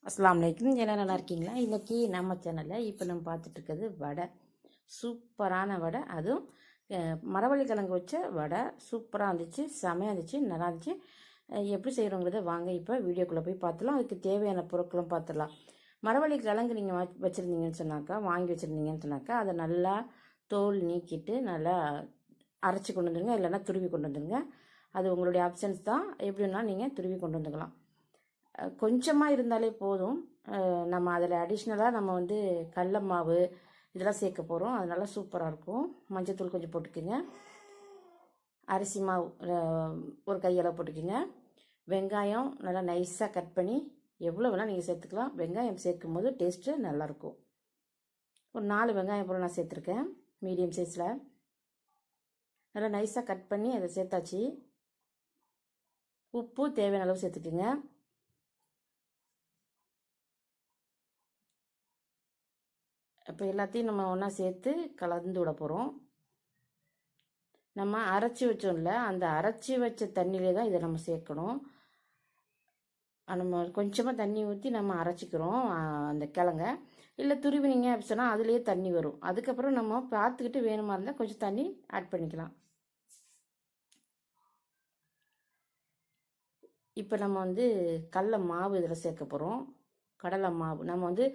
அஸ்ஸலாமு அலைக்கும். எல்லாம் நல்லா இருக்கீங்களா? இன்றைக்கி நம்ம சேனலில் இப்போ நம்ம பார்த்துட்ருக்கிறது வடை. சூப்பரான வடை, அதுவும் மரவள்ளி கிழங்கு வச்ச வடை. சூப்பராக இருந்துச்சு, செமையாக இருந்துச்சு, நல்லா இருந்துச்சு. எப்படி செய்கிறோங்கிறத வாங்க இப்போ வீடியோக்குள்ளே போய் பார்த்துலாம். அதுக்கு தேவையான பொருட்களும் பார்த்துடலாம். மரவள்ளி கிழங்கு நீங்கள் வச்சுருந்தீங்கன்னு சொன்னாக்கா, வாங்கி வச்சுருந்தீங்கன்னு சொன்னாக்கா, அதை நல்லா தோல் நீக்கிட்டு நல்லா அரைச்சி கொண்டு வந்துடுங்க, இல்லைன்னா துருவி கொண்டு வந்துடுங்க. அது உங்களுடைய ஆப்ஷன்ஸ் தான். எப்படின்னா நீங்கள் துருவி கொண்டு வந்துக்கலாம். கொஞ்சமாக இருந்தாலே போதும். நம்ம அதில் அடிஷ்னலாக நம்ம கடல மாவு இதெல்லாம் சேர்க்க போகிறோம். அது நல்லா சூப்பராக இருக்கும். மஞ்சத்தூள் கொஞ்சம் போட்டுக்கோங்க. அரிசி மாவு ஒரு கையளவு போட்டுக்கோங்க. வெங்காயம் நல்லா நைஸாக கட் பண்ணி எவ்வளோ வேணால் நீங்கள் சேர்த்துக்கலாம். வெங்காயம் சேர்க்கும் போது டேஸ்ட்டு நல்லாயிருக்கும். ஒரு 4 வெங்காயம் போல் நான் சேர்த்துருக்கேன், மீடியம் சைஸில். நல்லா நைஸாக கட் பண்ணி அதை சேர்த்தாச்சு. உப்பு தேவையான அளவு சேர்த்துக்குங்க. இப்போ எல்லாத்தையும் நம்ம ஒன்றா சேர்த்து கலந்து விட போகிறோம். நம்ம அரைச்சி வச்சோம்ல, அந்த அரைச்சி வச்ச தண்ணியிலே தான் இதை நம்ம சேர்க்கணும். நம்ம கொஞ்சமாக தண்ணி ஊற்றி நம்ம அரைச்சிக்கிறோம் அந்த கிழங்க. இல்லை துருவினீங்க அப்படி சொன்னால் அதுலேயே தண்ணி வரும். அதுக்கப்புறம் நம்ம பார்த்துக்கிட்டு வேணுமா இருந்தால் கொஞ்சம் தண்ணி ஆட் பண்ணிக்கலாம். இப்போ நம்ம கடல மாவு இதில் சேர்க்க போகிறோம். கடலை மாவு நம்ம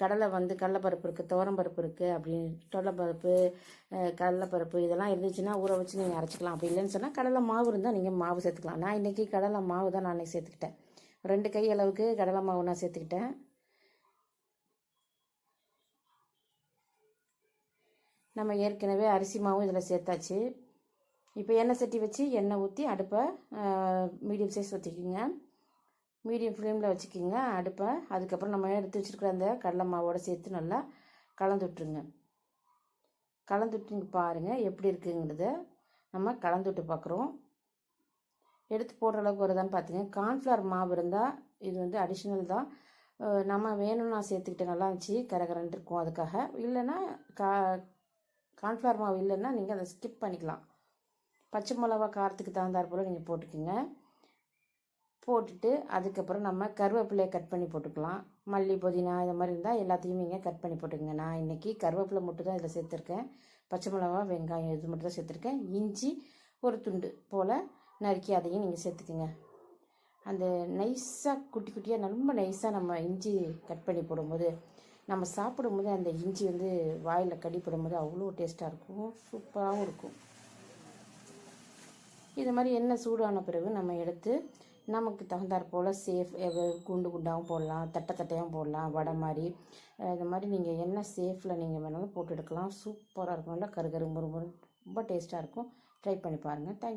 கடலைப்பருப்பு இருக்குது, துவரம்பருப்பு இருக்குது, அப்படின்னு கடலைப்பருப்பு கடலைப்பருப்பு இதெல்லாம் இருந்துச்சுன்னா ஊற வச்சு நீங்கள் அரைச்சிக்கலாம். அப்படி இல்லைன்னு சொன்னால் கடலை மாவு இருந்தால் நீங்கள் மாவு சேர்த்துக்கலாம். நான் இன்றைக்கி கடலை மாவு தான் நான் சேர்த்துக்கிட்டேன். 2 கை அளவுக்கு கடலை மாவு நான் சேர்த்துக்கிட்டேன். நம்ம ஏற்கனவே அரிசி மாவும் இதில் சேர்த்தாச்சு. இப்போ எண்ணெய் சட்டி வச்சு எண்ணெய் ஊற்றி அடுப்பை மீடியம் சைஸ் ஊற்றிக்கிங்க. மீடியம் ஃப்ளேமில் வச்சுக்கிங்க அடுப்பை. அதுக்கப்புறம் நம்ம எடுத்து வச்சுருக்கிற அந்த கடலை மாவோடு சேர்த்து நல்லா கலந்து விட்டுருங்க. கலந்து விட்டு பாருங்கள் எப்படி இருக்குங்கிறத நம்ம கலந்து விட்டு பார்க்குறோம். எடுத்து போடுற அளவுக்கு வருதான்னு பார்த்துங்க. கார்ன்ஃப்ளவர் மாவு இருந்தால் இது அடிஷ்னல் தான். நம்ம வேணும்னா சேர்த்துக்கிட்டு நல்லா இருந்துச்சு, கரகரன்னு இருக்கும். அதுக்காக இல்லைன்னா கார்ன்ஃப்ளவர் மாவு இல்லைன்னா நீங்கள் அதை ஸ்கிப் பண்ணிக்கலாம். பச்சை மிளகா காரத்துக்கு தகுந்தாற் போல் நீங்கள் போட்டுக்கோங்க. போட்டுட்டு அதுக்கப்புறம் நம்ம கருவேப்பிலையை கட் பண்ணி போட்டுக்கலாம். மல்லி, புதினா இந்த மாதிரி இருந்தால் எல்லாத்தையும் நீங்கள் கட் பண்ணி போட்டுக்கோங்க. நான் இன்றைக்கி கருவேப்பிலை மட்டும் தான் இதில் சேர்த்துருக்கேன். பச்சை மிளகா, வெங்காயம் இது மட்டும் தான் சேர்த்துருக்கேன். இஞ்சி ஒரு துண்டு போல் நறுக்கி அதையும் நீங்கள் சேர்த்துக்குங்க. அந்த நைஸாக குட்டி குட்டியாக ரொம்ப நைஸாக நம்ம இஞ்சி கட் பண்ணி போடும்போது நம்ம சாப்பிடும்போது அந்த இஞ்சி வாயில் கடிப்படும்போது அவ்வளோ டேஸ்ட்டாக இருக்கும், சூப்பராகவும் இருக்கும். இது மாதிரி எண்ணெய் சூடான பிறகு நம்ம எடுத்து நமக்கு தகுந்தாற் போல் குண்டு குண்டாகவும் போடலாம், தட்டையாகவும் போடலாம், வடை மாதிரி. இது மாதிரி நீங்கள் என்ன சேஃபில் நீங்கள் வேணாலும் போட்டு எடுக்கலாம். சூப்பராக இருக்கும். நல்லா கருகரு முறுமுறு ரொம்ப டேஸ்ட்டாக இருக்கும். ட்ரை பண்ணி பாருங்கள். தேங்க்யூ.